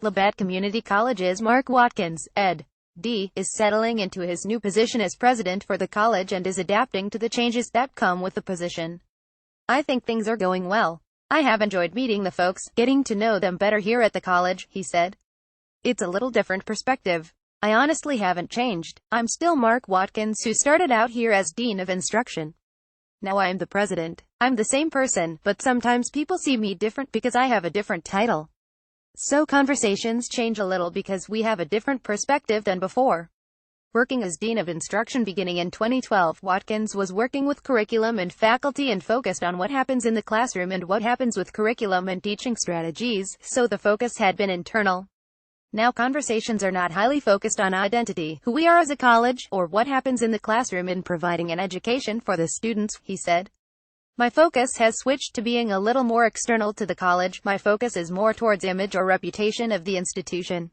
Labette Community College's Mark Watkins, Ed.D., is settling into his new position as president for the college and is adapting to the changes that come with the position. "I think things are going well. I have enjoyed meeting the folks, getting to know them better here at the college," he said. "It's a little different perspective. I honestly haven't changed. I'm still Mark Watkins, who started out here as Dean of Instruction. Now I'm the president. I'm the same person, but sometimes people see me different because I have a different title. So conversations change a little because we have a different perspective than before." Working as Dean of Instruction beginning in 2012, Watkins was working with curriculum and faculty and focused on what happens in the classroom and what happens with curriculum and teaching strategies, so the focus had been internal. Now conversations are not highly focused on identity, who we are as a college, or what happens in the classroom in providing an education for the students, he said. "My focus has switched to being a little more external to the college. My focus is more towards image or reputation of the institution.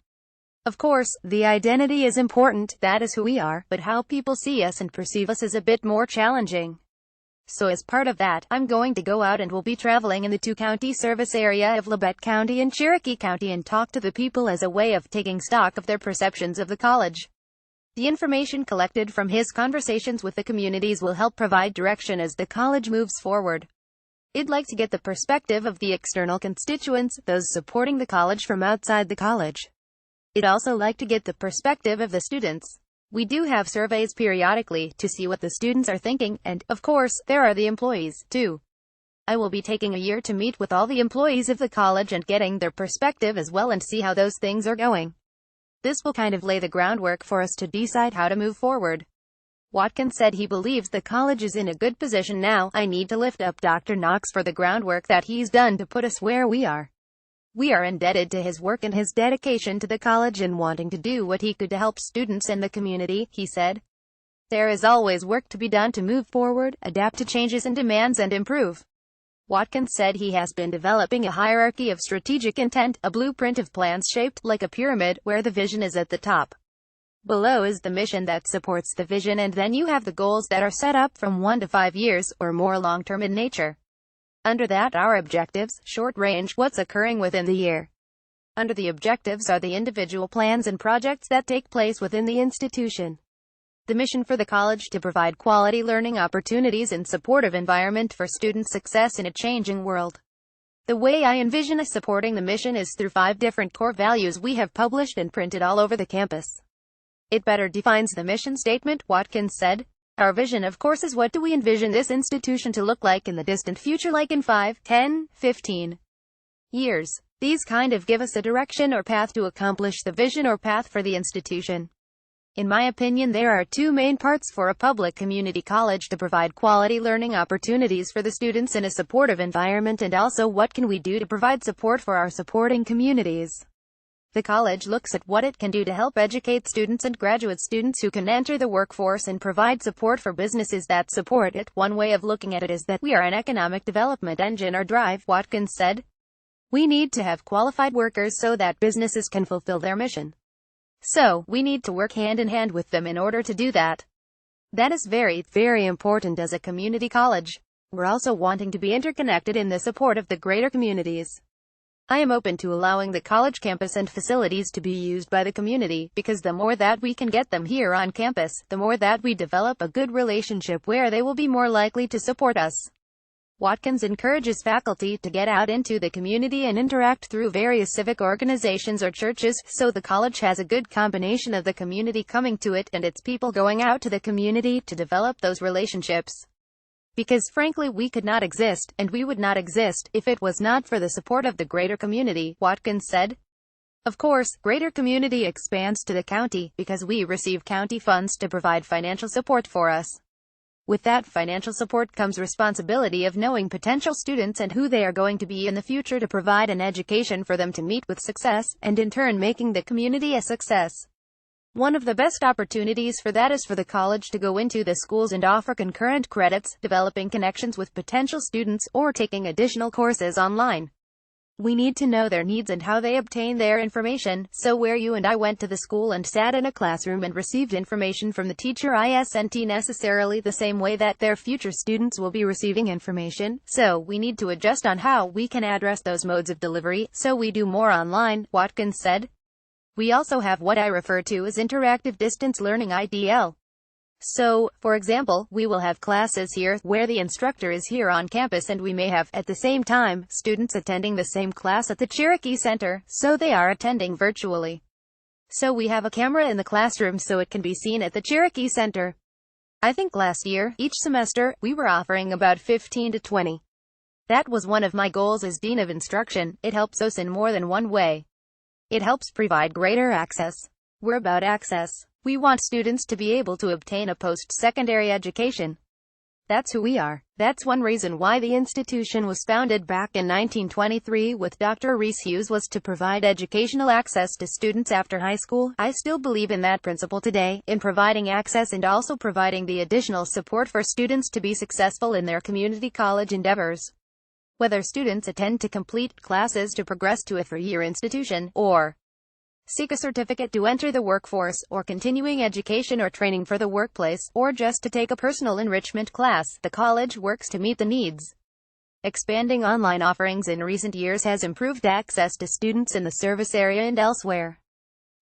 Of course, the identity is important, that is who we are, but how people see us and perceive us is a bit more challenging. So as part of that, I'm going to go out and will be traveling in the two-county service area of Labette County and Cherokee County and talk to the people as a way of taking stock of their perceptions of the college. The information collected from his conversations with the communities will help provide direction as the college moves forward. I'd like to get the perspective of the external constituents, those supporting the college from outside the college. I'd also like to get the perspective of the students. We do have surveys periodically to see what the students are thinking, and, of course, there are the employees, too. I will be taking a year to meet with all the employees of the college and getting their perspective as well and see how those things are going. This will kind of lay the groundwork for us to decide how to move forward." Watkins said he believes the college is in a good position now. "I need to lift up Dr. Knox for the groundwork that he's done to put us where we are. We are indebted to his work and his dedication to the college and wanting to do what he could to help students and the community," he said. "There is always work to be done to move forward, adapt to changes and demands and improve." Watkins said he has been developing a hierarchy of strategic intent, a blueprint of plans shaped like a pyramid, where the vision is at the top. Below is the mission that supports the vision, and then you have the goals that are set up from 1 to 5 years, or more long-term in nature. Under that are objectives, short range, what's occurring within the year. Under the objectives are the individual plans and projects that take place within the institution. The mission for the college to provide quality learning opportunities and supportive environment for student success in a changing world. The way I envision us supporting the mission is through 5 different core values we have published and printed all over the campus. It better defines the mission statement, Watkins said. Our vision, of course, is what do we envision this institution to look like in the distant future, like in 5, 10, 15 years. These kind of give us a direction or path to accomplish the vision or path for the institution. In my opinion, there are 2 main parts for a public community college: to provide quality learning opportunities for the students in a supportive environment, and also what can we do to provide support for our supporting communities. The college looks at what it can do to help educate students and graduate students who can enter the workforce and provide support for businesses that support it. One way of looking at it is that we are an economic development engine or drive, Watkins said. We need to have qualified workers so that businesses can fulfill their mission. So, we need to work hand in hand with them in order to do that. That is very, very important as a community college. We're also wanting to be interconnected in the support of the greater communities. I am open to allowing the college campus and facilities to be used by the community, because the more that we can get them here on campus, the more that we develop a good relationship where they will be more likely to support us. Watkins encourages faculty to get out into the community and interact through various civic organizations or churches, so the college has a good combination of the community coming to it and its people going out to the community to develop those relationships. Because frankly, we could not exist, and we would not exist, if it was not for the support of the greater community, Watkins said. Of course, greater community expands to the county, because we receive county funds to provide financial support for us. With that financial support comes responsibility of knowing potential students and who they are going to be in the future to provide an education for them to meet with success, and in turn making the community a success. One of the best opportunities for that is for the college to go into the schools and offer concurrent credits, developing connections with potential students, or taking additional courses online. We need to know their needs and how they obtain their information. So where you and I went to the school and sat in a classroom and received information from the teacher isn't necessarily the same way that their future students will be receiving information. So we need to adjust on how we can address those modes of delivery, so we do more online, Watkins said. We also have what I refer to as interactive distance learning IDL. So, for example, we will have classes here, where the instructor is here on campus, and we may have, at the same time, students attending the same class at the Cherokee Center, so they are attending virtually. So we have a camera in the classroom so it can be seen at the Cherokee Center. I think last year, each semester, we were offering about 15 to 20. That was one of my goals as Dean of Instruction. It helps us in more than one way. It helps provide greater access. We're about access. We want students to be able to obtain a post-secondary education. That's who we are. That's one reason why the institution was founded back in 1923 with Dr. Reese Hughes, was to provide educational access to students after high school. I still believe in that principle today, in providing access and also providing the additional support for students to be successful in their community college endeavors. Whether students attend to complete classes to progress to a 3-year institution, or seek a certificate to enter the workforce, or continuing education or training for the workplace, or just to take a personal enrichment class, the college works to meet the needs. Expanding online offerings in recent years has improved access to students in the service area and elsewhere.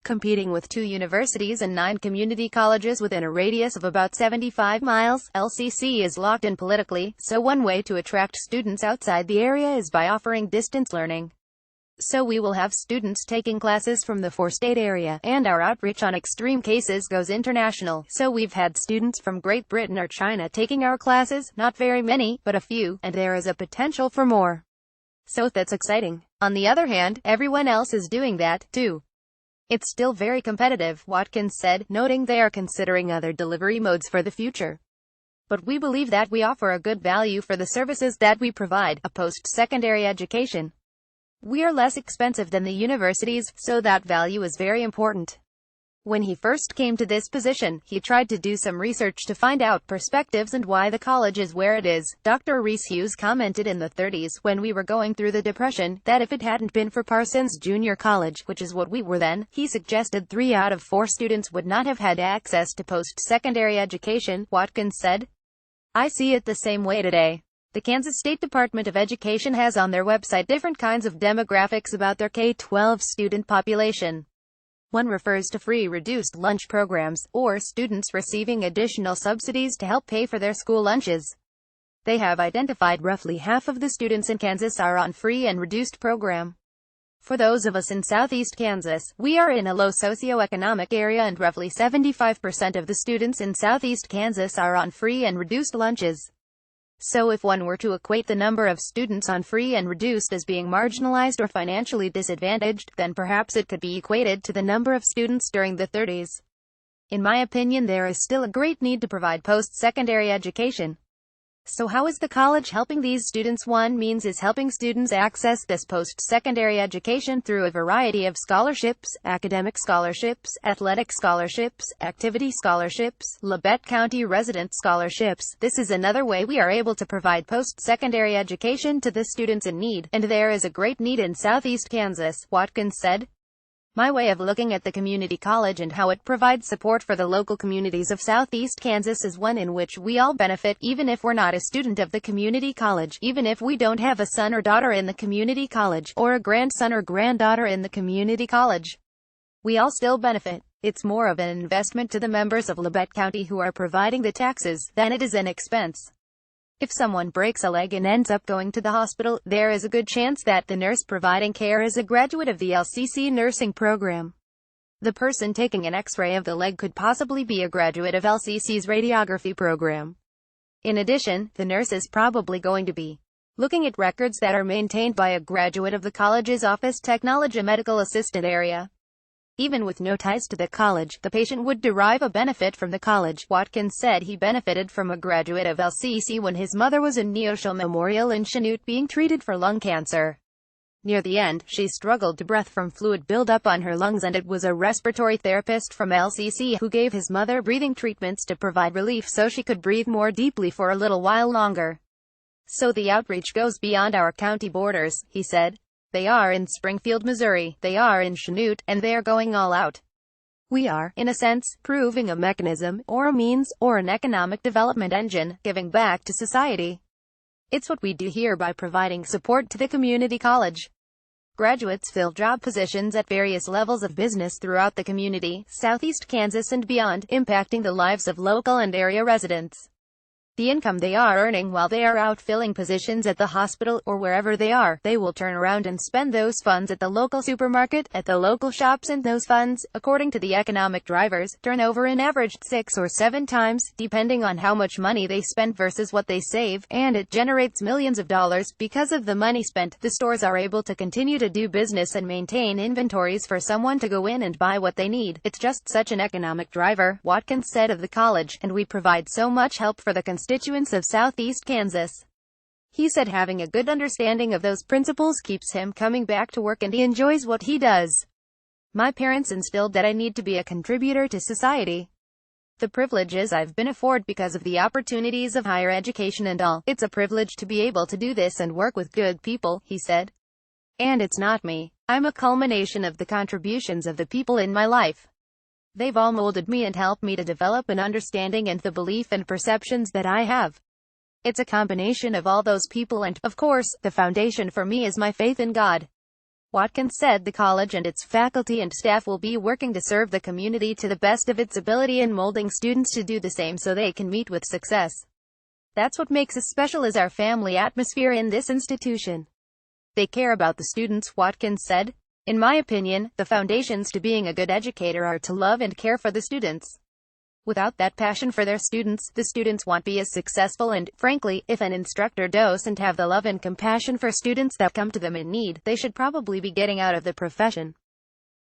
Competing with 2 universities and 9 community colleges within a radius of about 75 miles, LCC is locked in politically, so one way to attract students outside the area is by offering distance learning. So we will have students taking classes from the 4-state area, and our outreach on extreme cases goes international. So we've had students from Great Britain or China taking our classes, not very many, but a few, and there is a potential for more. So that's exciting. On the other hand, everyone else is doing that, too. It's still very competitive, Watkins said, noting they are considering other delivery modes for the future. But we believe that we offer a good value for the services that we provide, a post-secondary education. We are less expensive than the universities, so that value is very important. When he first came to this position, he tried to do some research to find out perspectives and why the college is where it is. Dr. Reese Hughes commented in the 30s, when we were going through the Depression, that if it hadn't been for Parsons Junior College, which is what we were then, he suggested 3 out of 4 students would not have had access to post-secondary education, Watkins said. I see it the same way today. The Kansas State Department of Education has on their website different kinds of demographics about their K-12 student population. One refers to free reduced lunch programs, or students receiving additional subsidies to help pay for their school lunches. They have identified roughly half of the students in Kansas are on free and reduced program. For those of us in southeast Kansas, we are in a low socioeconomic area, and roughly 75% of the students in southeast Kansas are on free and reduced lunches. So if one were to equate the number of students on free and reduced as being marginalized or financially disadvantaged, then perhaps it could be equated to the number of students during the 30s. In my opinion, there is still a great need to provide post-secondary education. So how is the college helping these students? One means is helping students access this post-secondary education through a variety of scholarships, academic scholarships, athletic scholarships, activity scholarships, Labette County resident scholarships. This is another way we are able to provide post-secondary education to the students in need, and there is a great need in southeast Kansas, Watkins said. My way of looking at the community college and how it provides support for the local communities of southeast Kansas is one in which we all benefit, even if we're not a student of the community college, even if we don't have a son or daughter in the community college, or a grandson or granddaughter in the community college. We all still benefit. It's more of an investment to the members of Labette County who are providing the taxes than it is an expense. If someone breaks a leg and ends up going to the hospital, there is a good chance that the nurse providing care is a graduate of the LCC nursing program. The person taking an X-ray of the leg could possibly be a graduate of LCC's radiography program. In addition, the nurse is probably going to be looking at records that are maintained by a graduate of the college's office technology medical assistant area. Even with no ties to the college, the patient would derive a benefit from the college. Watkins said he benefited from a graduate of LCC when his mother was in Neosho Memorial in Chanute being treated for lung cancer. Near the end, she struggled to breathe from fluid buildup on her lungs, and it was a respiratory therapist from LCC who gave his mother breathing treatments to provide relief so she could breathe more deeply for a little while longer. So the outreach goes beyond our county borders, he said. They are in Springfield, Missouri. They are in Chanute, and they are going all out. We are, in a sense, proving a mechanism, or a means, or an economic development engine, giving back to society. It's what we do here by providing support to the community college. Graduates fill job positions at various levels of business throughout the community, southeast Kansas and beyond, impacting the lives of local and area residents. The income they are earning while they are out filling positions at the hospital, or wherever they are, they will turn around and spend those funds at the local supermarket, at the local shops, and those funds, according to the economic drivers, turn over an average 6 or 7 times, depending on how much money they spend versus what they save, and it generates millions of dollars. Because of the money spent, the stores are able to continue to do business and maintain inventories for someone to go in and buy what they need. It's just such an economic driver, Watkins said of the college, and we provide so much help for the constituents of Southeast Kansas. He said having a good understanding of those principles keeps him coming back to work and he enjoys what he does. My parents instilled that I need to be a contributor to society. The privileges I've been afforded because of the opportunities of higher education and all. It's a privilege to be able to do this and work with good people, he said. And it's not me. I'm a culmination of the contributions of the people in my life. They've all molded me and helped me to develop an understanding and the belief and perceptions that I have. It's a combination of all those people and, of course, the foundation for me is my faith in God. Watkins said the college and its faculty and staff will be working to serve the community to the best of its ability and molding students to do the same so they can meet with success. That's what makes us special is our family atmosphere in this institution. They care about the students, Watkins said. In my opinion, the foundations to being a good educator are to love and care for the students. Without that passion for their students, the students won't be as successful and, frankly, if an instructor doesn't have the love and compassion for students that come to them in need, they should probably be getting out of the profession.